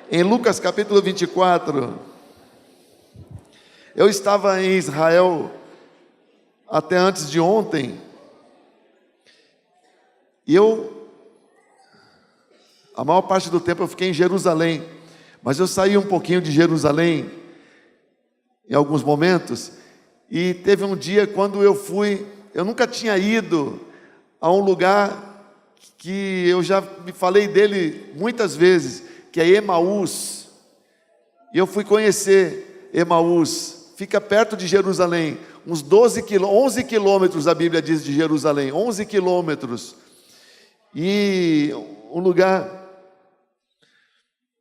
Em Lucas capítulo 24, eu estava em Israel até antes de ontem, e a maior parte do tempo eu fiquei em Jerusalém, mas eu saí um pouquinho de Jerusalém em alguns momentos, e teve um dia quando eu nunca tinha ido a um lugar que eu já me falei dele muitas vezes, que é Emaús, e eu fui conhecer Emaús, fica perto de Jerusalém, uns 11 quilômetros a Bíblia diz de Jerusalém, 11 quilômetros, e um lugar,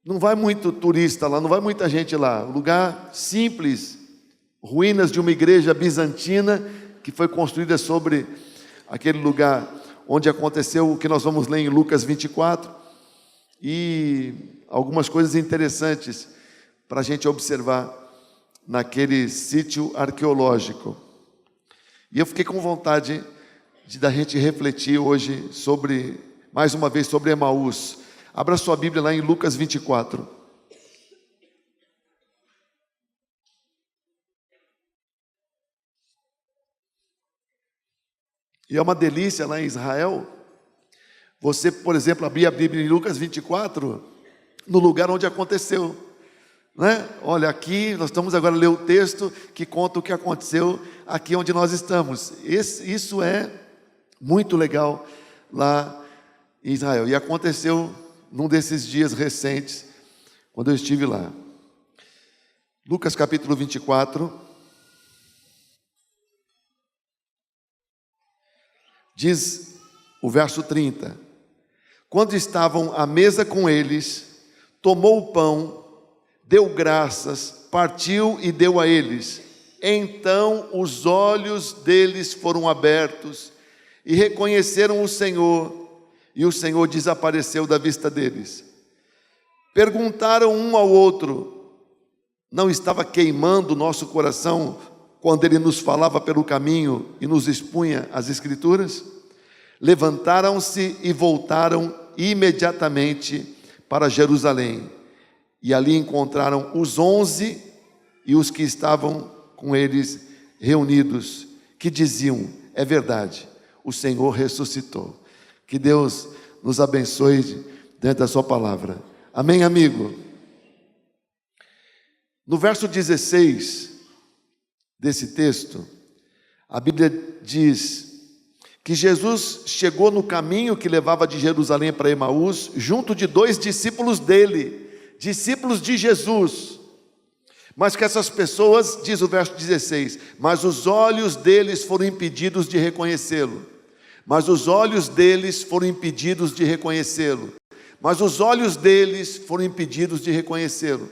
não vai muito turista lá, não vai muita gente lá, um lugar simples, ruínas de uma igreja bizantina, que foi construída sobre aquele lugar onde aconteceu o que nós vamos ler em Lucas 24, e algumas coisas interessantes para a gente observar naquele sítio arqueológico. E eu fiquei com vontade da gente refletir hoje mais uma vez, sobre Emaús. Abra sua Bíblia lá em Lucas 24. E é uma delícia lá em Israel, você, por exemplo, abrir a Bíblia em Lucas 24, no lugar onde aconteceu, né? Olha, aqui nós estamos agora a ler o texto que conta o que aconteceu aqui onde nós estamos. Isso é muito legal lá em Israel, e aconteceu num desses dias recentes, quando eu estive lá. Lucas capítulo 24, diz o verso 30, quando estavam à mesa com eles, tomou o pão, deu graças, partiu e deu a eles. Então os olhos deles foram abertos e reconheceram o Senhor, e o Senhor desapareceu da vista deles. Perguntaram um ao outro, não estava queimando o nosso coração quando ele nos falava pelo caminho e nos expunha as Escrituras? Levantaram-se e voltaram imediatamente para Jerusalém, e ali encontraram os 11 e os que estavam com eles reunidos, que diziam, é verdade, o Senhor ressuscitou. Que Deus nos abençoe dentro da sua palavra. Amém, amigo? No verso 16 desse texto, a Bíblia diz que Jesus chegou no caminho que levava de Jerusalém para Emaús, junto de 2 discípulos dele, discípulos de Jesus, mas que essas pessoas, diz o verso 16, mas os olhos deles foram impedidos de reconhecê-lo, mas os olhos deles foram impedidos de reconhecê-lo, mas os olhos deles foram impedidos de reconhecê-lo.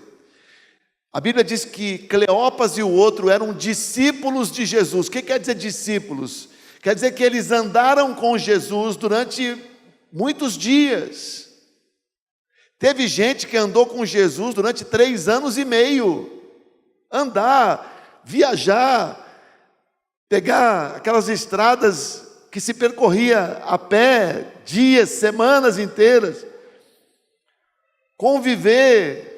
A Bíblia diz que Cleopas e o outro eram discípulos de Jesus. O que quer dizer discípulos? Quer dizer que eles andaram com Jesus durante muitos dias. Teve gente que andou com Jesus durante 3 anos e meio. Andar, viajar, pegar aquelas estradas que se percorria a pé, dias, semanas inteiras. Conviver.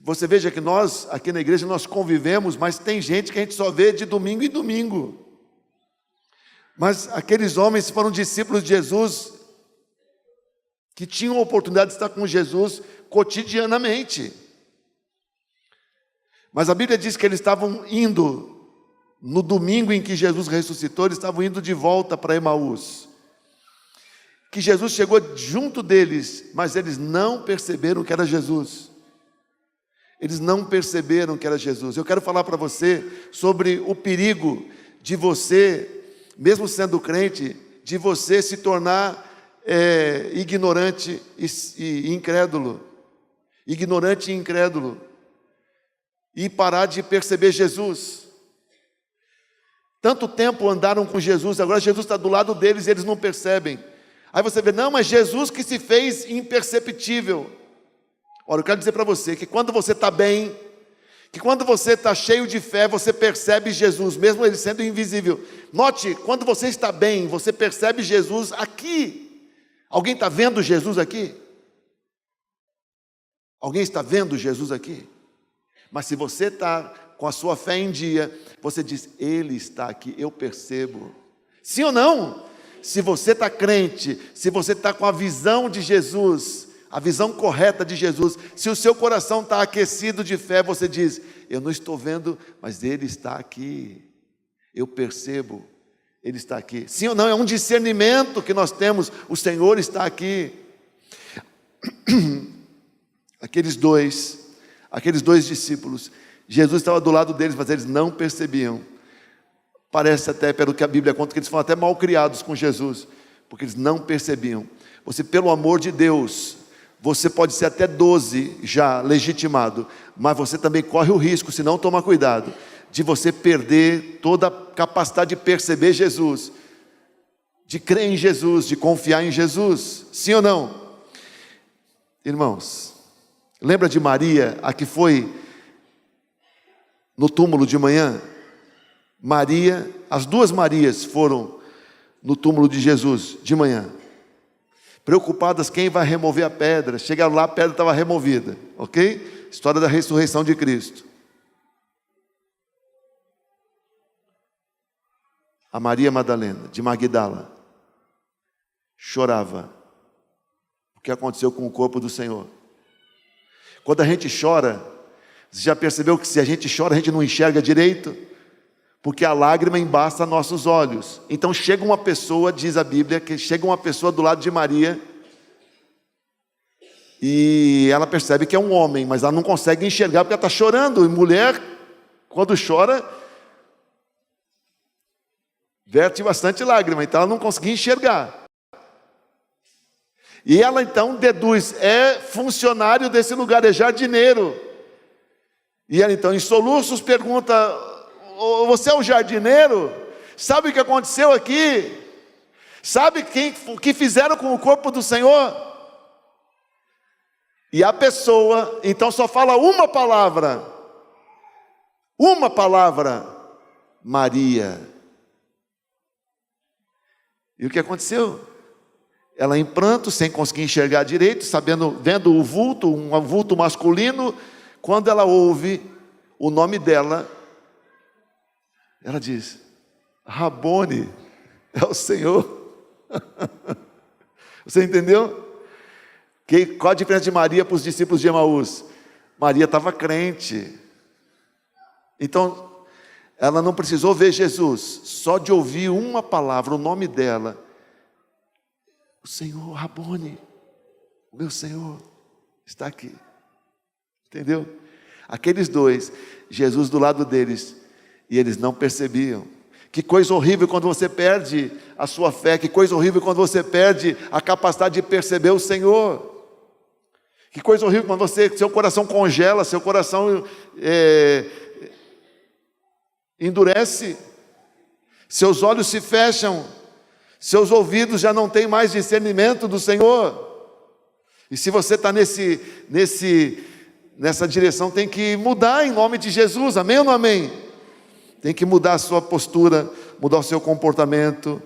Você veja que nós, aqui na igreja, nós convivemos, mas tem gente que a gente só vê de domingo em domingo. Mas aqueles homens foram discípulos de Jesus, que tinham a oportunidade de estar com Jesus cotidianamente. Mas a Bíblia diz que eles estavam indo, no domingo em que Jesus ressuscitou, eles estavam indo de volta para Emaús. Que Jesus chegou junto deles, mas eles não perceberam que era Jesus. Eles não perceberam que era Jesus. Eu quero falar para você sobre o perigo de você, mesmo sendo crente, de você se tornar ignorante e incrédulo. Ignorante e incrédulo. E parar de perceber Jesus. Tanto tempo andaram com Jesus, agora Jesus está do lado deles e eles não percebem. Aí você vê, não, mas Jesus que se fez imperceptível. Olha, eu quero dizer para você que quando você está bem, que quando você está cheio de fé, você percebe Jesus, mesmo ele sendo invisível. Note, quando você está bem, você percebe Jesus aqui. Alguém está vendo Jesus aqui? Alguém está vendo Jesus aqui? Mas se você está com a sua fé em dia, você diz, Ele está aqui, eu percebo. Sim ou não? Se você está crente, se você está com a visão de Jesus, a visão correta de Jesus, se o seu coração está aquecido de fé, você diz, eu não estou vendo, mas Ele está aqui, eu percebo, Ele está aqui. Sim ou não? É um discernimento que nós temos, o Senhor está aqui. Aqueles dois discípulos, Jesus estava do lado deles, mas eles não percebiam. Parece até, pelo que a Bíblia conta, que eles foram até mal criados com Jesus, porque eles não percebiam. Você, pelo amor de Deus, você pode ser até 12 já legitimado, mas você também corre o risco, se não tomar cuidado, de você perder toda a capacidade de perceber Jesus, de crer em Jesus, de confiar em Jesus. Sim ou não? Irmãos, lembra de Maria, a que foi no túmulo de manhã? Maria, as duas Marias foram no túmulo de Jesus de manhã, preocupadas quem vai remover a pedra. Chegaram lá, a pedra estava removida, ok? História da ressurreição de Cristo. A Maria Madalena, de Magdala, chorava o que aconteceu com o corpo do Senhor. Quando a gente chora, você já percebeu que se a gente chora, a gente não enxerga direito? Porque a lágrima embaça nossos olhos. Então chega uma pessoa, diz a Bíblia, que chega uma pessoa do lado de Maria, e ela percebe que é um homem, mas ela não consegue enxergar porque ela está chorando. E mulher, quando chora, verte bastante lágrima, então ela não conseguia enxergar. E ela então deduz, é funcionário desse lugar, é jardineiro. E ela então em soluços pergunta, você é o jardineiro? Sabe o que aconteceu aqui? Sabe o que fizeram com o corpo do Senhor? E a pessoa então só fala uma palavra, Maria. E o que aconteceu? Ela em pranto, sem conseguir enxergar direito, vendo o vulto, um vulto masculino. Quando ela ouve o nome dela, ela diz, Rabone, é o Senhor. Você entendeu? Qual a diferença de Maria para os discípulos de Emaús? Maria estava crente. Então, ela não precisou ver Jesus, só de ouvir uma palavra, o nome dela. O Senhor, Rabone, o meu Senhor está aqui. Entendeu? Aqueles dois, Jesus do lado deles, e eles não percebiam. Que coisa horrível quando você perde a sua fé, que coisa horrível quando você perde a capacidade de perceber o Senhor. Que coisa horrível quando seu coração congela, seu coração endurece, seus olhos se fecham, seus ouvidos já não têm mais discernimento do Senhor. E se você está nessa direção, tem que mudar em nome de Jesus, amém ou não amém? Tem que mudar a sua postura, mudar o seu comportamento,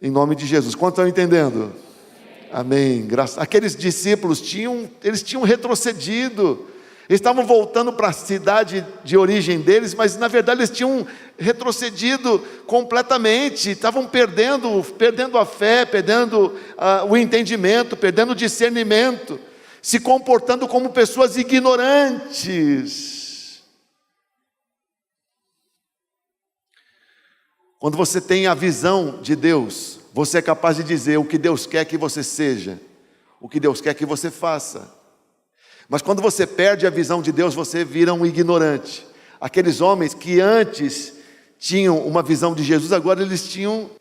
em nome de Jesus. Quantos estão entendendo? Amém. Aqueles discípulos tinham retrocedido, eles estavam voltando para a cidade de origem deles, mas na verdade eles tinham retrocedido completamente, estavam perdendo a fé, perdendo o entendimento, perdendo o discernimento, se comportando como pessoas ignorantes. Quando você tem a visão de Deus, você é capaz de dizer o que Deus quer que você seja, o que Deus quer que você faça. Mas quando você perde a visão de Deus, você vira um ignorante. Aqueles homens que antes tinham uma visão de Jesus, agora eles tinham,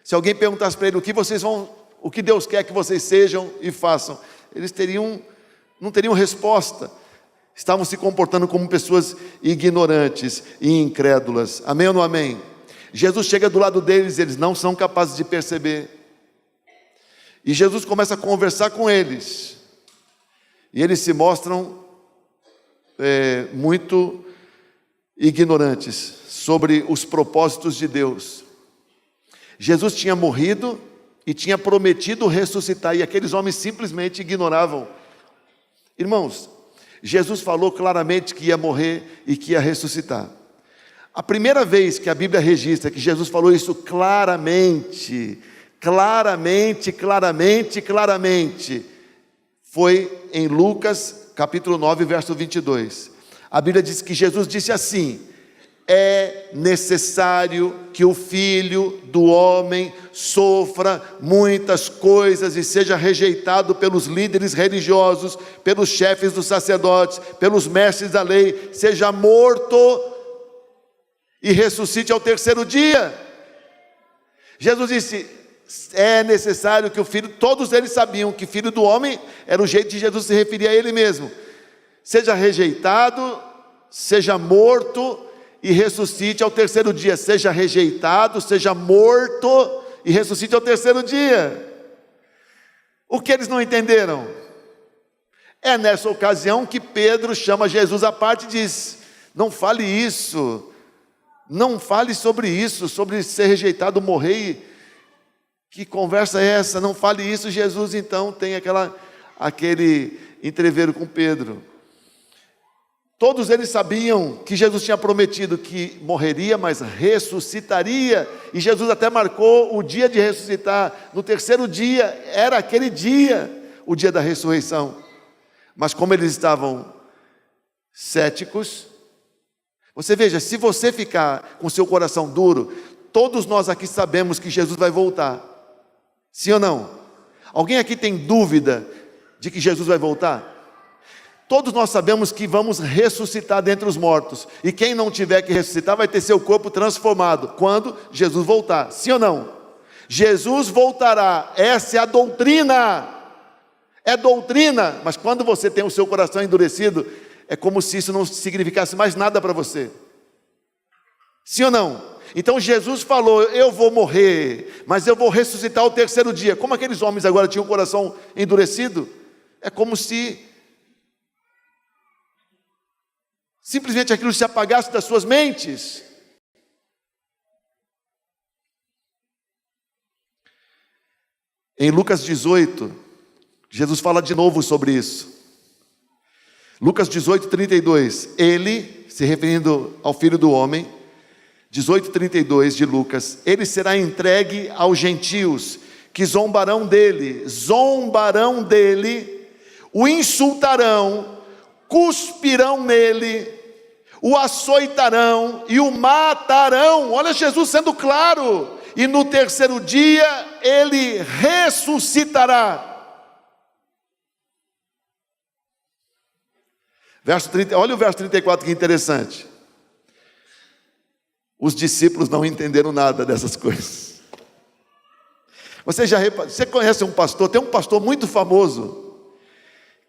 se alguém perguntasse para ele o que Deus quer que vocês sejam e façam, eles não teriam resposta. Estavam se comportando como pessoas ignorantes e incrédulas. Amém ou não amém? Jesus chega do lado deles, eles não são capazes de perceber. E Jesus começa a conversar com eles. E eles se mostram muito ignorantes sobre os propósitos de Deus. Jesus tinha morrido e tinha prometido ressuscitar, e aqueles homens simplesmente ignoravam. Irmãos, Jesus falou claramente que ia morrer e que ia ressuscitar. A primeira vez que a Bíblia registra que Jesus falou isso claramente, foi em Lucas capítulo 9, verso 22. A Bíblia diz que Jesus disse assim: é necessário que o Filho do Homem sofra muitas coisas e seja rejeitado pelos líderes religiosos, pelos chefes dos sacerdotes, pelos mestres da lei, seja morto e ressuscite ao terceiro dia. Jesus disse: é necessário que o Filho, todos eles sabiam que Filho do Homem era o jeito de Jesus se referir a Ele mesmo, seja rejeitado, seja morto e ressuscite ao terceiro dia. Seja rejeitado, seja morto e ressuscite ao terceiro dia. O que eles não entenderam? É nessa ocasião que Pedro chama Jesus à parte e diz: não fale isso, não fale sobre isso, sobre ser rejeitado, morrer. Que conversa é essa? Não fale isso. Jesus então tem aquele entreveiro com Pedro. Todos eles sabiam que Jesus tinha prometido que morreria, mas ressuscitaria. E Jesus até marcou o dia de ressuscitar. No terceiro dia, era aquele dia, o dia da ressurreição. Mas como eles estavam céticos, você veja, se você ficar com seu coração duro, todos nós aqui sabemos que Jesus vai voltar. Sim ou não? Alguém aqui tem dúvida de que Jesus vai voltar? Todos nós sabemos que vamos ressuscitar dentre os mortos. E quem não tiver que ressuscitar vai ter seu corpo transformado quando Jesus voltar. Sim ou não? Jesus voltará. Essa é a doutrina. É doutrina. Mas quando você tem o seu coração endurecido, é como se isso não significasse mais nada para você. Sim ou não? Então Jesus falou: eu vou morrer, mas eu vou ressuscitar ao terceiro dia. Como aqueles homens agora tinham o coração endurecido, é como se simplesmente aquilo se apagasse das suas mentes. Em Lucas 18, Jesus fala de novo sobre isso. Lucas 18, 32. Ele, se referindo ao Filho do Homem, 18:32 de Lucas, ele será entregue aos gentios, que zombarão dele, o insultarão, cuspirão nele, o açoitarão e o matarão. Olha Jesus sendo claro. E no terceiro dia ele ressuscitará. Verso 30, olha o verso 34, que interessante. Os discípulos não entenderam nada dessas coisas. Você conhece um pastor? Tem um pastor muito famoso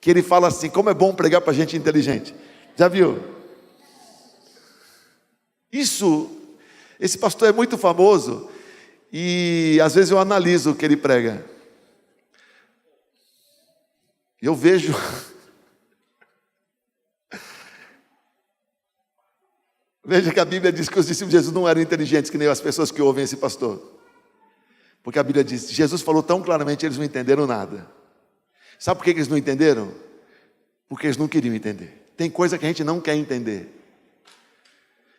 que ele fala assim: como é bom pregar para gente inteligente. Já viu? Esse pastor é muito famoso e às vezes eu analiso o que ele prega. Eu vejo veja que a Bíblia diz que os discípulos de Jesus não eram inteligentes que nem as pessoas que ouvem esse pastor. Porque a Bíblia diz: Jesus falou tão claramente, eles não entenderam nada. Sabe por que eles não entenderam? Porque eles não queriam entender. Tem coisa que a gente não quer entender.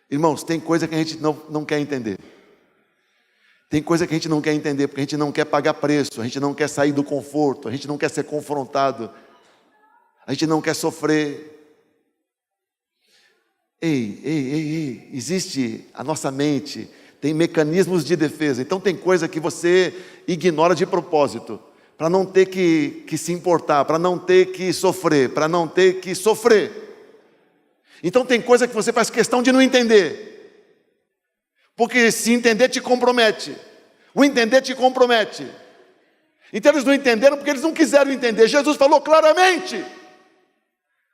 Irmãos, tem coisa que a gente não quer entender. Tem coisa que a gente não quer entender, porque a gente não quer pagar preço, a gente não quer sair do conforto, a gente não quer ser confrontado, a gente não quer sofrer. Ei, existe a nossa mente, tem mecanismos de defesa. Então tem coisa que você ignora de propósito, para não ter que se importar, para não ter que sofrer, Então tem coisa que você faz questão de não entender, porque se entender te compromete. O entender te compromete. Então eles não entenderam porque eles não quiseram entender. Jesus falou claramente.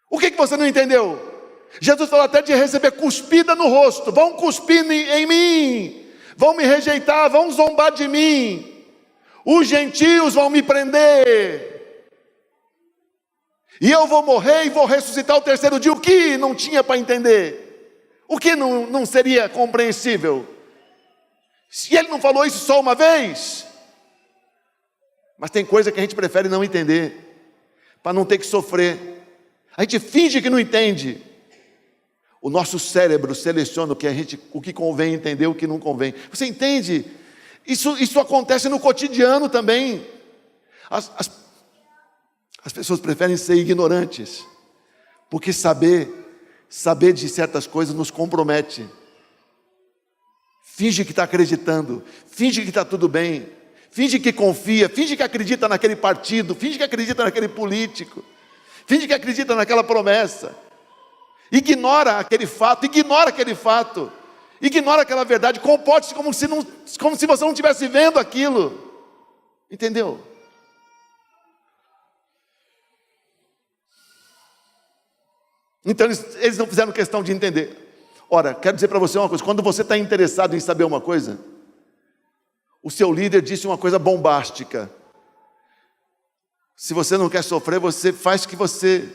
O que você não entendeu? Jesus falou até de receber cuspida no rosto. Vão cuspir em mim, vão me rejeitar, vão zombar de mim, os gentios vão me prender, e eu vou morrer e vou ressuscitar ao terceiro dia. O que não tinha para entender? O que não seria compreensível? Se ele não falou isso só uma vez? Mas tem coisa que a gente prefere não entender, para não ter que sofrer. A gente finge que não entende. O nosso cérebro seleciona o que convém entender, o que não convém. Você entende? Isso acontece no cotidiano também. As pessoas preferem ser ignorantes, porque saber de certas coisas nos compromete. Finge que está acreditando, finge que está tudo bem, finge que confia, finge que acredita naquele partido, finge que acredita naquele político, finge que acredita naquela promessa. Ignora aquele fato, ignora aquela verdade, comporte-se como se você não estivesse vendo aquilo. Entendeu? Então eles não fizeram questão de entender. Ora, quero dizer para você uma coisa: quando você está interessado em saber uma coisa, o seu líder disse uma coisa bombástica. Se você não quer sofrer, você faz que você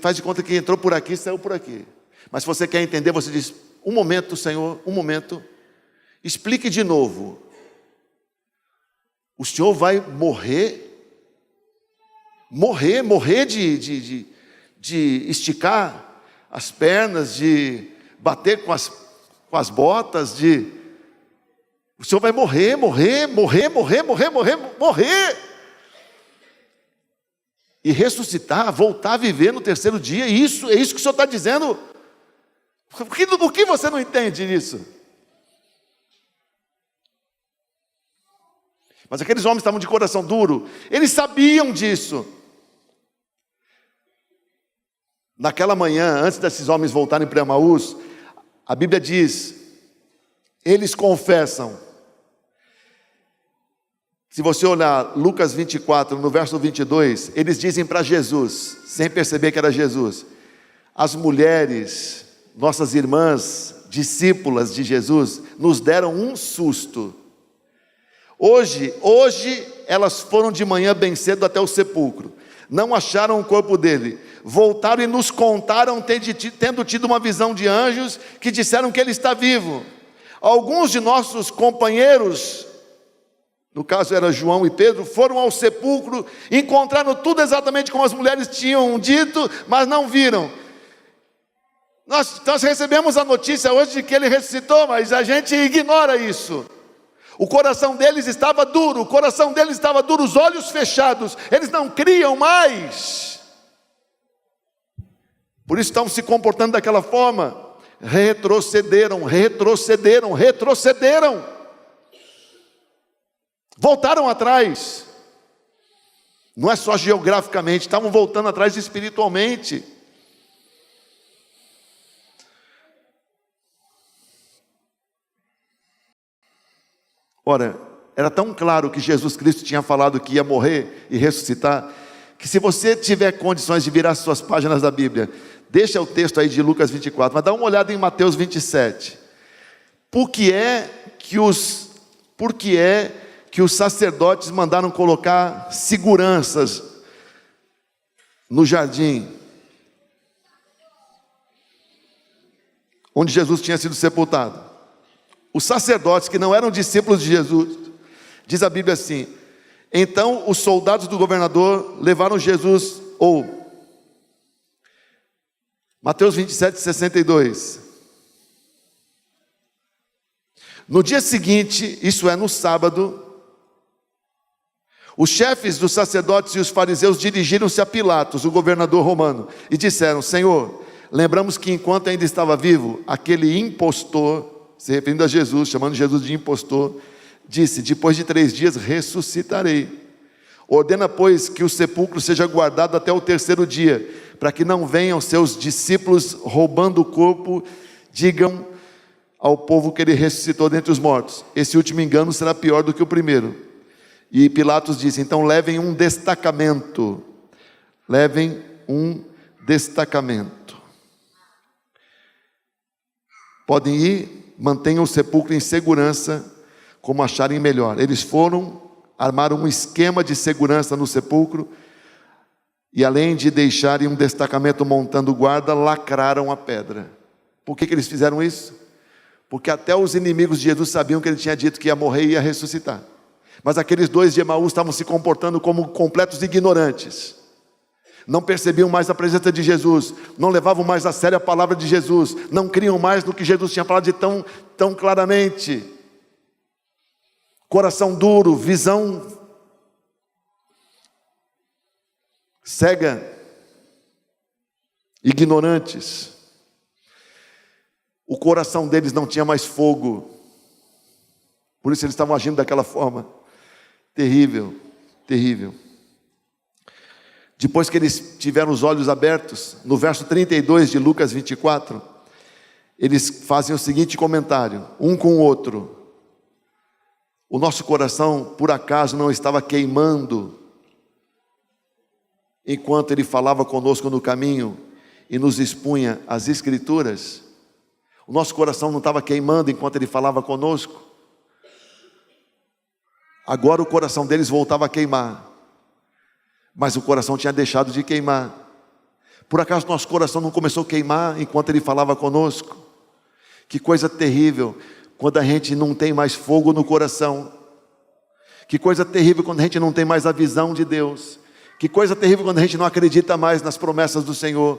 faz de conta que entrou por aqui e saiu por aqui. Mas se você quer entender, você diz: um momento, Senhor, um momento, explique de novo. O Senhor vai morrer de esticar as pernas, de bater com as botas, o Senhor vai morrer. E ressuscitar, voltar a viver no terceiro dia. É isso que o Senhor está dizendo. Por que você não entende isso? Mas aqueles homens estavam de coração duro. Eles sabiam disso. Naquela manhã, antes desses homens voltarem para Emaús, a Bíblia diz: eles confessam. Se você olhar Lucas 24, no verso 22, eles dizem para Jesus, sem perceber que era Jesus: as mulheres, nossas irmãs, discípulas de Jesus, nos deram um susto. Hoje elas foram de manhã bem cedo até o sepulcro, não acharam o corpo dele, voltaram e nos contaram tendo tido uma visão de anjos que disseram que ele está vivo. Alguns de nossos companheiros, no caso era João e Pedro, foram ao sepulcro, encontraram tudo exatamente como as mulheres tinham dito, mas não viram. Nós recebemos a notícia hoje de que ele ressuscitou, mas a gente ignora isso. O coração deles estava duro, os olhos fechados, eles não criam mais. Por isso estão se comportando daquela forma. Retrocederam. Voltaram atrás. Não é só geograficamente, estavam voltando atrás espiritualmente. Ora, era tão claro que Jesus Cristo tinha falado que ia morrer e ressuscitar, que se você tiver condições de virar suas páginas da Bíblia, deixa o texto aí de Lucas 24, mas dá uma olhada em Mateus 27. Por que é que os sacerdotes mandaram colocar seguranças no jardim onde Jesus tinha sido sepultado? Os sacerdotes que não eram discípulos de Jesus, diz a Bíblia assim: então os soldados do governador levaram Jesus, Mateus 27, 62. No dia seguinte, isso é, no sábado, os chefes dos sacerdotes e os fariseus dirigiram-se a Pilatos, o governador romano, e disseram: Senhor, lembramos que enquanto ainda estava vivo, aquele impostor, se referindo a Jesus, chamando Jesus de impostor, disse: depois de 3 dias ressuscitarei. Ordena, pois, que o sepulcro seja guardado até o terceiro dia, para que não venham seus discípulos roubando o corpo, digam ao povo que ele ressuscitou dentre os mortos. Esse último engano será pior do que o primeiro. E Pilatos disse: então levem um destacamento. Podem ir, mantenham o sepulcro em segurança, como acharem melhor. Eles foram, armaram um esquema de segurança no sepulcro, e além de deixarem um destacamento montando guarda, lacraram a pedra. Por que eles fizeram isso? Porque até os inimigos de Jesus sabiam que ele tinha dito que ia morrer e ia ressuscitar. Mas aqueles 2 de Emaús estavam se comportando como completos ignorantes. não percebiam mais a presença de Jesus, não levavam mais a sério a palavra de Jesus, não criam mais no que Jesus tinha falado de tão claramente. Coração duro, visão cega, ignorantes. O coração deles não tinha mais fogo, por isso eles estavam agindo daquela forma. Terrível, terrível. Depois que eles tiveram os olhos abertos, no verso 32 de Lucas 24, eles fazem o seguinte comentário, um com o outro: o nosso coração por acaso não estava queimando enquanto ele falava conosco no caminho e nos expunha as Escrituras? O nosso coração não estava queimando enquanto ele falava conosco? Agora o coração deles voltava a queimar, mas o coração tinha deixado de queimar. Por acaso nosso coração não começou a queimar enquanto ele falava conosco? Que coisa terrível quando a gente não tem mais fogo no coração. Que coisa terrível quando a gente não tem mais a visão de Deus. Que coisa terrível quando a gente não acredita mais nas promessas do Senhor.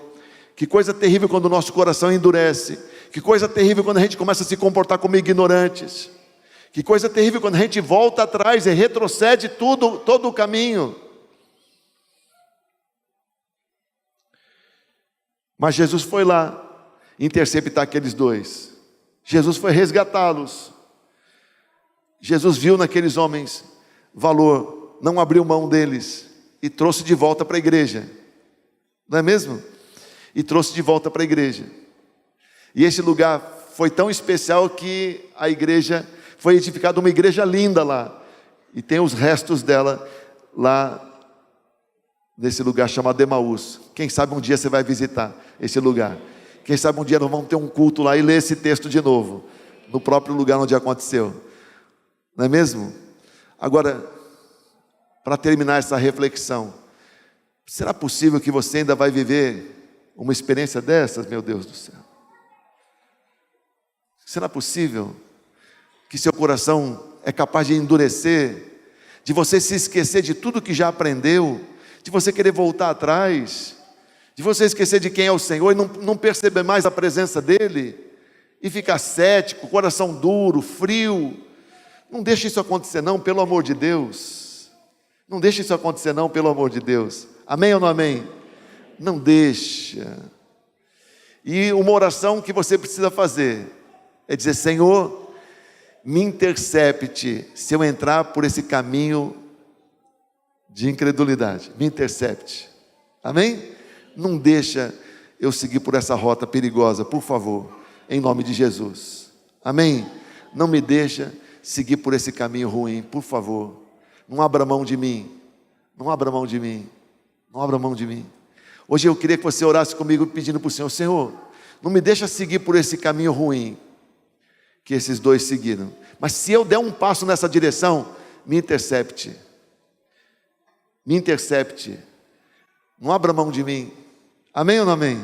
Que coisa terrível quando o nosso coração endurece. Que coisa terrível quando a gente começa a se comportar como ignorantes. Que coisa terrível quando a gente volta atrás e retrocede todo o caminho. Mas Jesus foi lá interceptar aqueles dois. Jesus foi resgatá-los. Jesus viu naqueles homens valor, não abriu mão deles e trouxe de volta para a igreja. Não é mesmo? E trouxe de volta para a igreja. E esse lugar foi tão especial que a igreja foi edificada, uma igreja linda lá. E tem os restos dela lá nesse lugar chamado Emaús. Quem sabe um dia você vai visitar esse lugar. Quem sabe um dia nós vamos ter um culto lá e ler esse texto de novo, no próprio lugar onde aconteceu. Não é mesmo? Agora, para terminar essa reflexão, será possível que você ainda vai viver uma experiência dessas, meu Deus do céu? Será possível que seu coração é capaz de endurecer, de você se esquecer de tudo que já aprendeu, de você querer voltar atrás, de você esquecer de quem é o Senhor e não perceber mais a presença dEle, e ficar cético, coração duro, frio? Não deixe isso acontecer não, pelo amor de Deus. Não deixe isso acontecer não, pelo amor de Deus. Amém ou não amém? Não deixa. E uma oração que você precisa fazer é dizer: Senhor, me intercepte se eu entrar por esse caminho de incredulidade. Me intercepte. Amém? Não deixa eu seguir por essa rota perigosa, por favor, em nome de Jesus. Amém? Não me deixa seguir por esse caminho ruim, por favor. Não abra mão de mim. Não abra mão de mim. Não abra mão de mim. Hoje eu queria que você orasse comigo pedindo para o Senhor: Senhor, não me deixa seguir por esse caminho ruim que esses dois seguiram. Mas se eu der um passo nessa direção, me intercepte. Me intercepte. Não abra mão de mim. Amém ou não amém?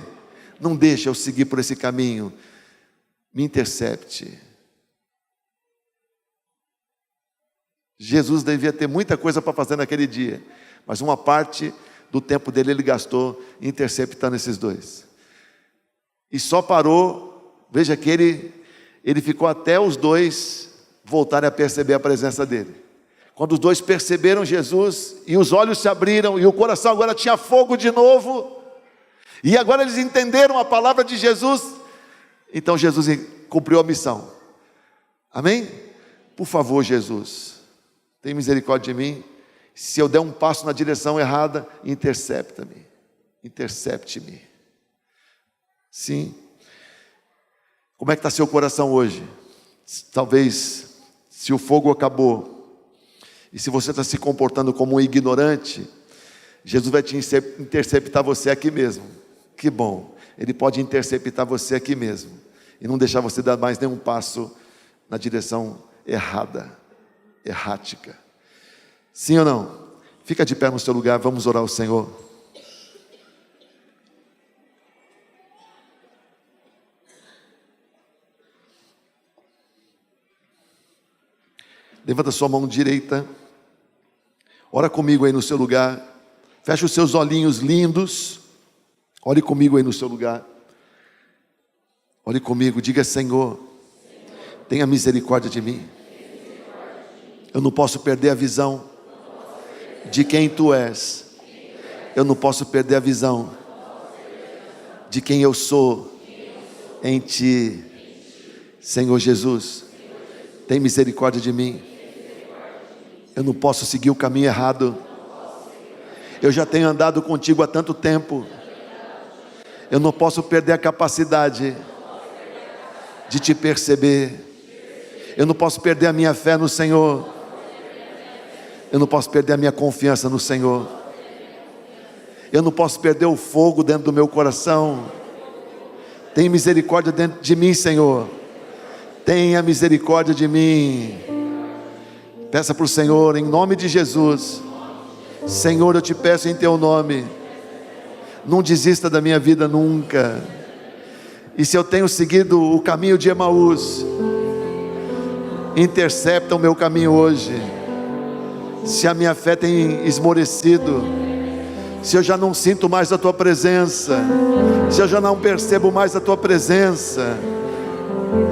Não deixa eu seguir por esse caminho. Me intercepte. Jesus devia ter muita coisa para fazer naquele dia, mas uma parte do tempo dele ele gastou interceptando esses dois. E só parou, veja que ele ficou até os dois voltarem a perceber a presença dele. Quando os dois perceberam Jesus, e os olhos se abriram, e o coração agora tinha fogo de novo, e agora eles entenderam a palavra de Jesus, então Jesus cumpriu a missão. Amém? Por favor, Jesus, tem misericórdia de mim. Se eu der um passo na direção errada, intercepta-me. Intercepte-me. Sim. Como é que está seu coração hoje? Talvez, se o fogo acabou, e se você está se comportando como um ignorante, Jesus vai te interceptar você aqui mesmo. Que bom. Ele pode interceptar você aqui mesmo, e não deixar você dar mais nenhum passo na direção errada, errática. Sim ou não? Fica de pé no seu lugar, vamos orar ao Senhor. Levanta sua mão direita. Ora comigo aí no seu lugar. Feche os seus olhinhos lindos. Olhe comigo aí no seu lugar. Olhe comigo, diga: Senhor, tenha misericórdia de mim. Eu não posso perder a visão de quem Tu és. Eu não posso perder a visão de quem eu sou em Ti. Senhor Jesus, tem misericórdia de mim. Eu não posso seguir o caminho errado. Eu já tenho andado contigo há tanto tempo. Eu não posso perder a capacidade de Te perceber. Eu não posso perder a minha fé no Senhor. Eu não posso perder a minha confiança no Senhor. Eu não posso perder o fogo dentro do meu coração. Tem misericórdia dentro de mim, Senhor. Tenha misericórdia de mim. Peça para o Senhor, em nome de Jesus. Senhor, eu Te peço em Teu nome, não desista da minha vida nunca. E se eu tenho seguido o caminho de Emaús, intercepta o meu caminho hoje. Se a minha fé tem esmorecido, se eu já não sinto mais a Tua presença, se eu já não percebo mais a Tua presença,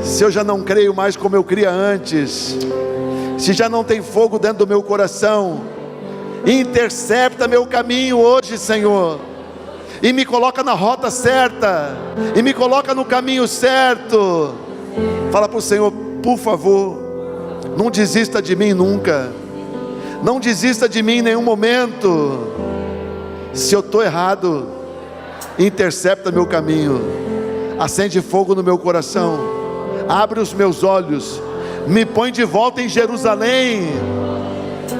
se eu já não creio mais como eu cria antes, se já não tem fogo dentro do meu coração, intercepta meu caminho hoje, Senhor, e me coloca na rota certa, e me coloca no caminho certo. Fala para o Senhor: por favor, não desista de mim nunca, não desista de mim em nenhum momento. Se eu estou errado, intercepta meu caminho, acende fogo no meu coração, abre os meus olhos, me põe de volta em Jerusalém.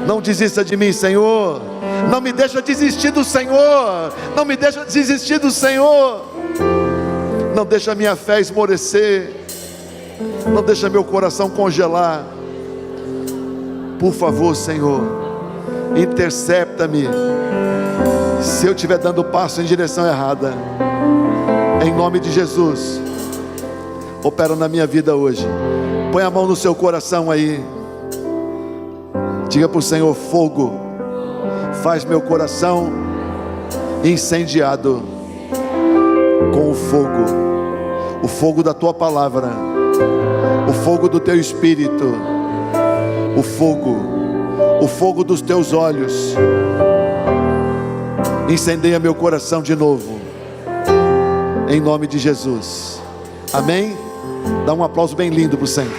Não desista de mim, Senhor. Não me deixa desistir do Senhor. Não me deixa desistir do Senhor. Não deixa minha fé esmorecer. Não deixa meu coração congelar. Por favor, Senhor, intercepta-me se eu estiver dando passo em direção errada. Em nome de Jesus, opera na minha vida hoje. Põe a mão no seu coração aí. Diga para o Senhor: fogo, faz meu coração incendiado com o fogo da Tua palavra, o fogo do Teu Espírito, o fogo dos Teus olhos. Incendeia meu coração de novo, em nome de Jesus. Amém? Dá um aplauso bem lindo para o Senhor.